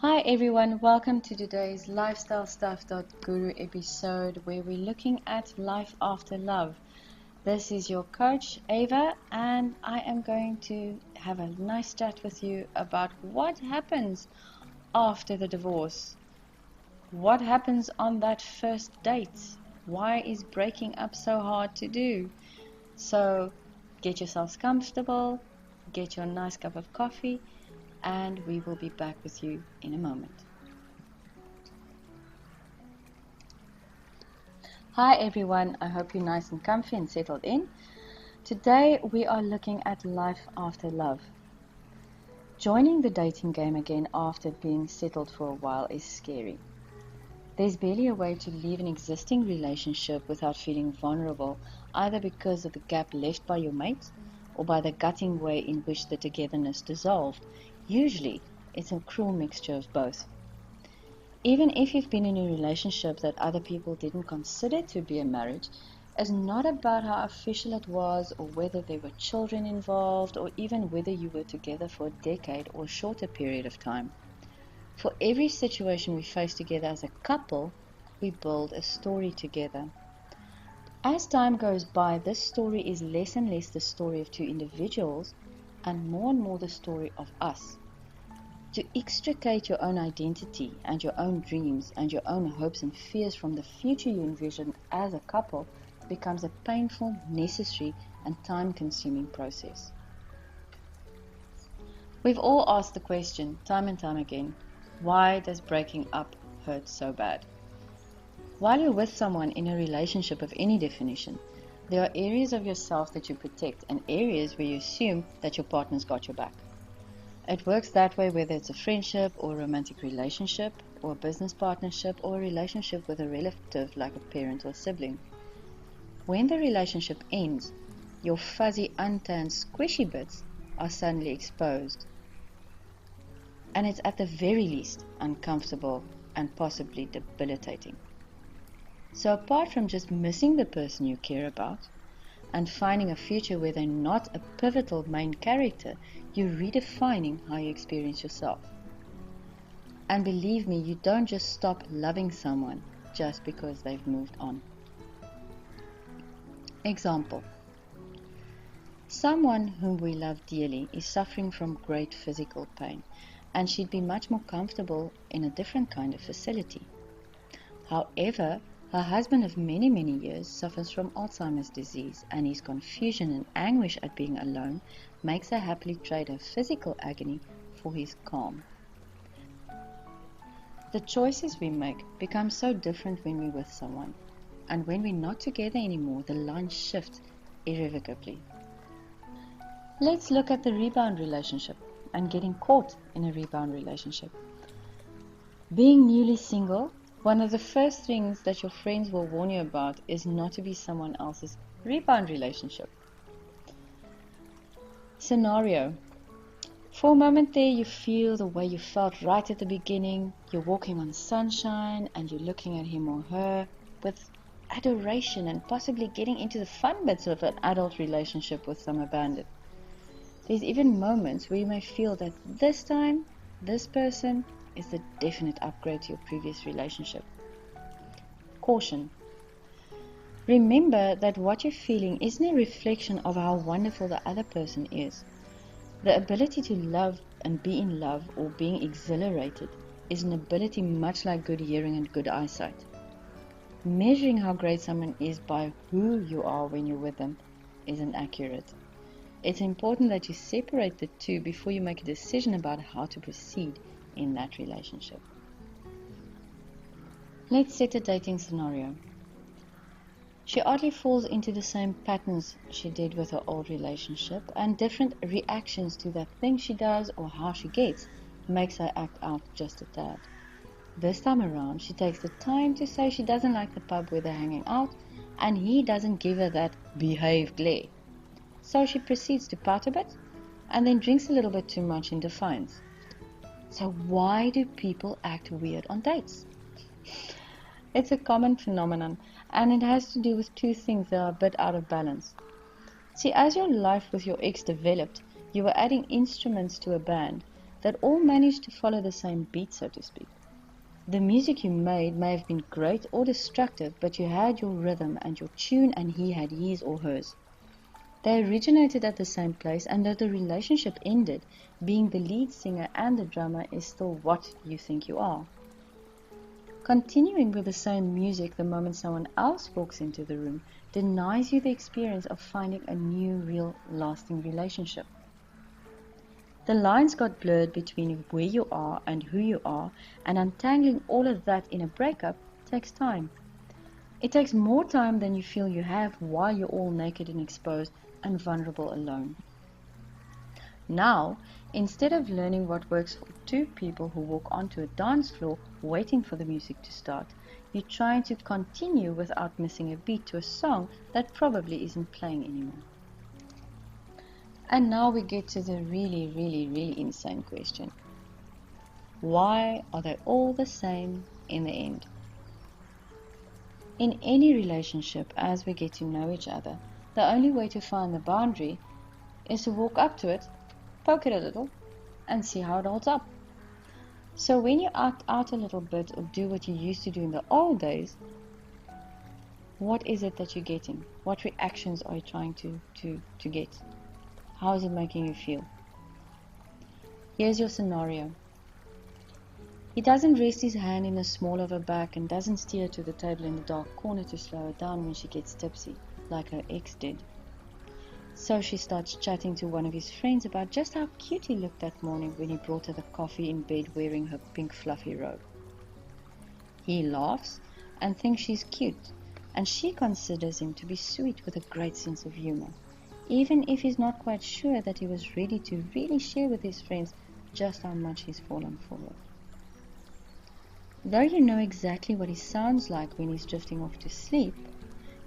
Hi everyone, welcome to today's Lifestyle Stuff Guru episode where we're looking at life after love. This is your coach Ava and I am going to have a nice chat with you about what happens after the divorce. What happens on that first date? Why is breaking up so hard to do? So get yourselves comfortable, get your nice cup of coffee, and we will be back with you in a moment. Hi everyone, I hope you're nice and comfy and settled in. Today we are looking at life after love. Joining the dating game again after being settled for a while is scary. There's barely a way to leave an existing relationship without feeling vulnerable, either because of the gap left by your mate or by the gutting way in which the togetherness dissolved. Usually, it's a cruel mixture of both. Even if you've been in a relationship that other people didn't consider to be a marriage, it's not about how official it was or whether there were children involved or even whether you were together for a decade or a shorter period of time. For every situation we face together as a couple, we build a story together. As time goes by, this story is less and less the story of two individuals and more the story of us. To extricate your own identity and your own dreams and your own hopes and fears from the future you envision as a couple becomes a painful, necessary, and time-consuming process. We've all asked the question, time and time again, why does breaking up hurt so bad? While you're with someone in a relationship of any definition, there are areas of yourself that you protect and areas where you assume that your partner's got your back. It works that way whether it's a friendship or a romantic relationship or a business partnership or a relationship with a relative like a parent or sibling. When the relationship ends, your fuzzy, untanned, squishy bits are suddenly exposed. And it's at the very least uncomfortable and possibly debilitating. So apart from just missing the person you care about and finding a future where they're not a pivotal main character, you're redefining how you experience yourself. And believe me, you don't just stop loving someone just because they've moved on. Example. Someone whom we love dearly is suffering from great physical pain, and she'd be much more comfortable in a different kind of facility. However, her husband of many years suffers from Alzheimer's disease, and his confusion and anguish at being alone makes her happily trade her physical agony for his calm. The choices we make become so different when we're with someone, and when we're not together anymore, the lines shift irrevocably. Let's look at the rebound relationship and getting caught in a rebound relationship. Being newly single, one of the first things that your friends will warn you about is not to be someone else's rebound relationship. Scenario. For a moment there you feel the way you felt right at the beginning. You're walking on sunshine and you're looking at him or her with adoration and possibly getting into the fun bits of an adult relationship with some abandon. There's even moments where you may feel that this time, this person is the definite upgrade to your previous relationship. Caution. Remember that what you're feeling isn't a reflection of how wonderful the other person is. The ability to love and be in love or being exhilarated is an ability much like good hearing and good eyesight. Measuring how great someone is by who you are when you're with them isn't accurate. It's important that you separate the two before you make a decision about how to proceed in that relationship. Let's set a dating scenario. She oddly falls into the same patterns she did with her old relationship, and different reactions to that thing she does or how she gets makes her act out just a tad. This time around, she takes the time to say she doesn't like the pub where they're hanging out, and he doesn't give her that behave glare. So she proceeds to pout a bit, and then drinks a little bit too much in defiance. So why do people act weird on dates? It's a common phenomenon, and it has to do with two things that are a bit out of balance. See, as your life with your ex developed, you were adding instruments to a band that all managed to follow the same beat, so to speak. The music you made may have been great or destructive, but you had your rhythm and your tune and he had his or hers. They originated at the same place, and though the relationship ended, being the lead singer and the drummer is still what you think you are. Continuing with the same music the moment someone else walks into the room denies you the experience of finding a new, real, lasting relationship. The lines got blurred between where you are and who you are, and untangling all of that in a breakup takes time. It takes more time than you feel you have while you're all naked and exposed and vulnerable alone. Now, instead of learning what works for two people who walk onto a dance floor waiting for the music to start, you're trying to continue without missing a beat to a song that probably isn't playing anymore. And now we get to the really insane question. Why are they all the same in the end? In any relationship, as we get to know each other, the only way to find the boundary is to walk up to it, poke it a little, and see how it holds up. So when you act out a little bit or do what you used to do in the old days, what is it that you're getting? What reactions are you trying to get? How is it making you feel? Here's your scenario. He doesn't rest his hand in the small of her back and doesn't steer to the table in the dark corner to slow her down when she gets tipsy, like her ex did. So she starts chatting to one of his friends about just how cute he looked that morning when he brought her the coffee in bed wearing her pink fluffy robe. He laughs and thinks she's cute, and she considers him to be sweet with a great sense of humor, even if he's not quite sure that he was ready to really share with his friends just how much he's fallen for her. Though you know exactly what he sounds like when he's drifting off to sleep,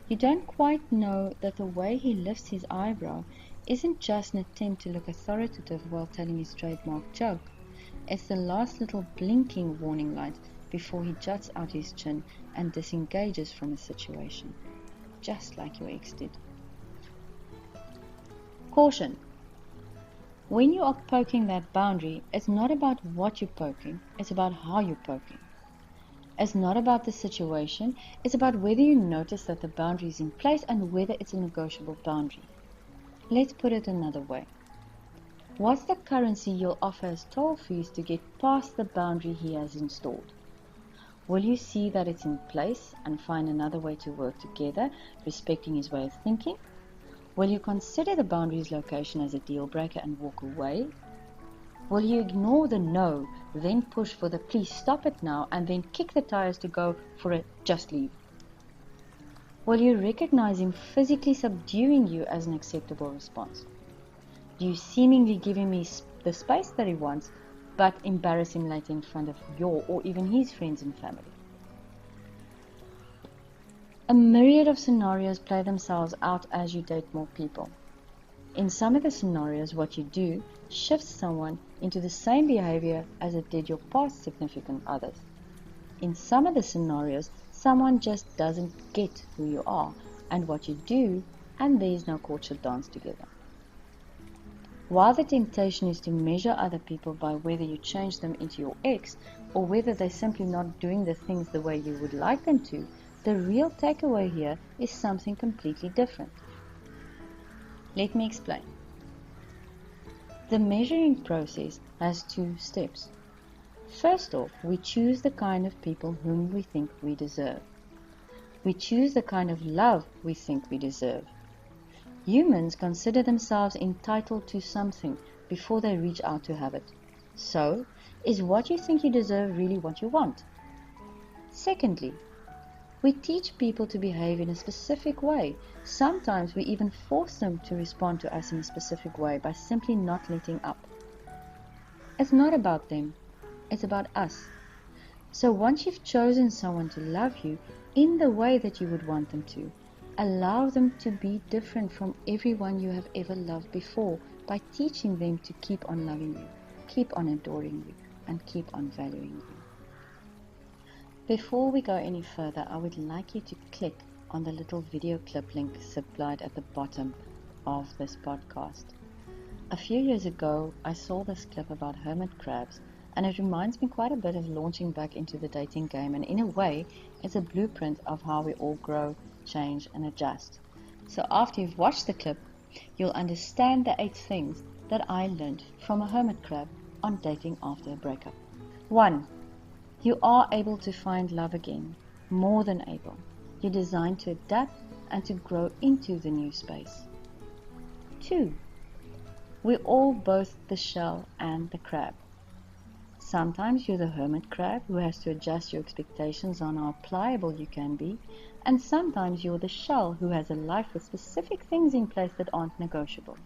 you don't quite know that the way he lifts his eyebrow isn't just an attempt to look authoritative while telling his trademark joke. It's the last little blinking warning light before he juts out his chin and disengages from a situation, just like your ex did. Caution. When you are poking that boundary, it's not about what you're poking, it's about how you're poking. It's not about the situation, it's about whether you notice that the boundary is in place and whether it's a negotiable boundary. Let's put it another way. What's the currency you'll offer as toll fees to get past the boundary he has installed? Will you see that it's in place and find another way to work together, respecting his way of thinking? Will you consider the boundary's location as a deal breaker and walk away? Will you ignore the no, then push for the please stop it now, and then kick the tires to go for a just leave? Will you recognize him physically subduing you as an acceptable response? Do you seemingly give him the space that he wants, but embarrass him later in front of your or even his friends and family? A myriad of scenarios play themselves out as you date more people. In some of the scenarios, what you do shifts someone into the same behavior as it did your past significant others. In some of the scenarios, someone just doesn't get who you are and what you do, and there is no courtship dance together. While the temptation is to measure other people by whether you change them into your ex or whether they're simply not doing the things the way you would like them to, the real takeaway here is something completely different. Let me explain. The measuring process has two steps. First off, we choose the kind of people whom we think we deserve. We choose the kind of love we think we deserve. Humans consider themselves entitled to something before they reach out to have it. So, is what you think you deserve really what you want? Secondly, we teach people to behave in a specific way. Sometimes we even force them to respond to us in a specific way by simply not letting up. It's not about them, it's about us. So once you've chosen someone to love you in the way that you would want them to, allow them to be different from everyone you have ever loved before by teaching them to keep on loving you, keep on adoring you, and keep on valuing you. Before we go any further, I would like you to click on the little video clip link supplied at the bottom of this podcast. A few years ago, I saw this clip about hermit crabs, and it reminds me quite a bit of launching back into the dating game, and in a way, it's a blueprint of how we all grow, change, and adjust. So after you've watched the clip, you'll understand the 8 things that I learned from a hermit crab on dating after a breakup. 1. You are able to find love again, more than able. You're designed to adapt and to grow into the new space. 2. We're all both the shell and the crab. Sometimes you're the hermit crab who has to adjust your expectations on how pliable you can be, and sometimes you're the shell who has a life with specific things in place that aren't negotiable.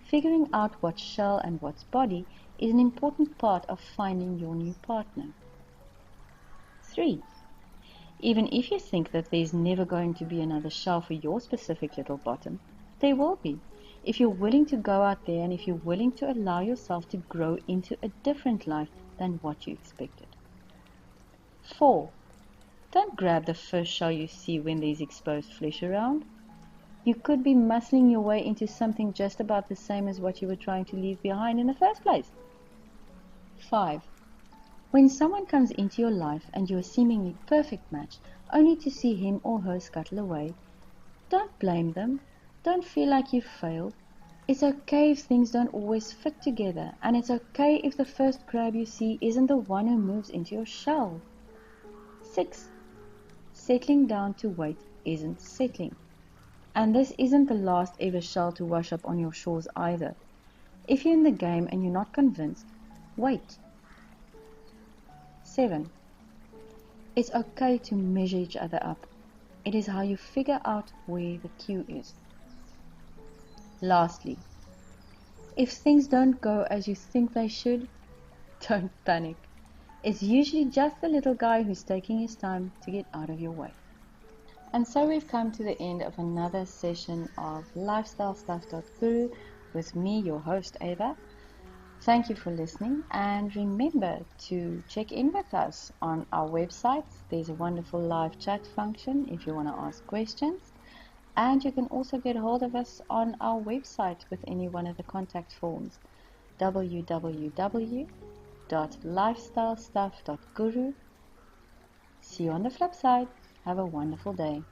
Figuring out what's shell and what's body is an important part of finding your new partner. 3. Even if you think that there's never going to be another shell for your specific little bottom, there will be, if you're willing to go out there and if you're willing to allow yourself to grow into a different life than what you expected. 4. Don't grab the first shell you see when there's exposed flesh around. You could be muscling your way into something just about the same as what you were trying to leave behind in the first place. 5. When someone comes into your life and you're a seemingly perfect match, only to see him or her scuttle away, don't blame them. Don't feel like you've failed. It's okay if things don't always fit together, and it's okay if the first crab you see isn't the one who moves into your shell. 6. Settling down to wait isn't settling. And this isn't the last ever shell to wash up on your shores either. If you're in the game and you're not convinced, wait. 7. It's okay to measure each other up. It is how you figure out where the cue is. Lastly, if things don't go as you think they should, don't panic. It's usually just the little guy who's taking his time to get out of your way. And so we've come to the end of another session of LifestyleStuff.guru with me, your host, Ava. Thank you for listening, and remember to check in with us on our website. There's a wonderful live chat function if you want to ask questions, and you can also get hold of us on our website with any one of the contact forms, www.lifestylestuff.guru. See you on the flip side. Have a wonderful day.